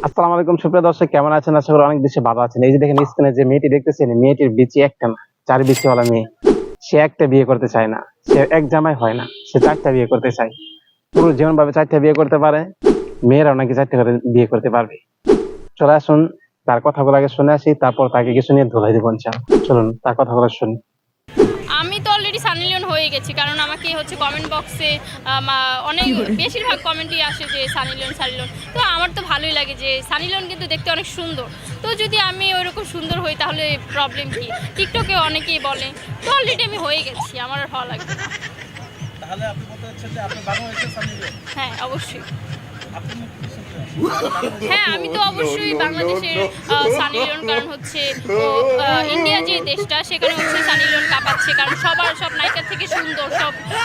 আসসালামু আলাইকুম সুপ্রিয় দর্শক, কেমন আছেন? আশা করি অনেক বেশি ভালো আছেন। এই যে দেখেন স্ক্রিনে যে মেয়েটি দেখতেছেন, মেয়েটির বিচি একটা না, চার বিচিওয়ালা মেয়ে। সে একটা বিয়ে করতে চায় না, সে এক জামাই হয় না, সে চারটা বিয়ে করতে চায়। পুরো যেমন ভাবে চারটা বিয়ে করতে পারে, মেয়েরাও নাকি চারটা করে বিয়ে করতে পারবে। চলে আসুন, তার কথাগুলো আগে শুনে আসি, তারপর তাকে কিছু নিয়ে ধুলাই দেবো ইনশাআল্লাহ। চলুন তার কথাগুলো শুনি। আমি তো অলরেডি সানি লিওন হয়ে গেছি, কারণ আমাকে হচ্ছে কমেন্ট বক্সে অনেক বেশিরভাগ কমেন্টই আসে যে সানি লিওন। তো আমার তো ভালোই লাগে যে সানি লিওন কিন্তু দেখতে অনেক সুন্দর। তো যদি আমি ওইরকম সুন্দর হই তাহলে প্রবলেম কি? টিকটকে অনেকেই বলে, তো অলরেডি আমি হয়ে গেছি, আমার আর ভালো লাগবে না। তাহলে আপনি বলতে চাচ্ছেন যে আপনি বাংলাদেশের সানি লিওন? হ্যাঁ, অবশ্যই। আপনি কি শুনতে হ্যাঁ, আমি তো অবশ্যই বাংলাদেশের সানি লিওন, কারণ হচ্ছে ও ইন্ডিয়া যে দেশটা সেখানে হচ্ছে সানি লিওন কাঁপাচ্ছে, কারণ সব নায়িকার থেকে সুন্দর,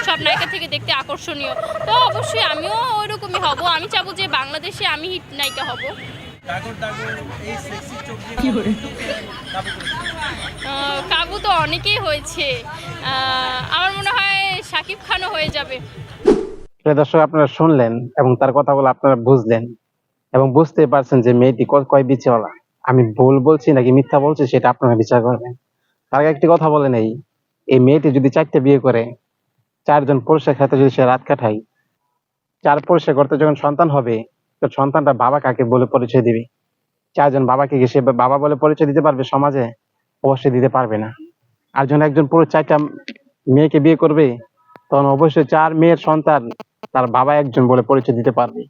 সব নায়িকার থেকে দেখতে আকর্ষণীয়। তো অবশ্যই আমিও ওইরকমই হব। আমি চাবো যে বাংলাদেশে আমি হিট নায়িকা হব। ডাগর এই সেক্সি চোখ দিয়ে কাবু করেছে। কাবু তো অনেকেই হয়েছে, আমার মনে হয় শাকিব খানও হয়ে যাবে। প্রিয় দর্শক, আপনারা শুনলেন এবং তার কথাগুলো আপনারা বুঝলেন এবং বুঝতে পারছেন যে মেয়েটি কয় বিচিওয়ালা। আমি ভুল বলছি নাকি মিথ্যা বলছি সেটা আপনারা বিচার করবেন। তার আগে একটি কথা বলে নেই, এই মেয়েটি যদি চারটে বিয়ে করে, চারজন পুরুষের সাথে যদি সে রাত কাটায়, চার পুরুষের ঘরে যখন সন্তান হবে, তো সন্তানটা বাবা কাকে বলে পরিচয় দিবে? চারজন বাবাকে কি সে বাবা বলে পরিচয় দিতে পারবে সমাজে? অবশ্যই দিতে পারবে না। আর যখন একজন পুরুষ চারটা মেয়েকে বিয়ে করবে, তখন অবশ্যই চার মেয়ের সন্তান তার বাবা একজন বলে পরিচয় দিতে পারবে।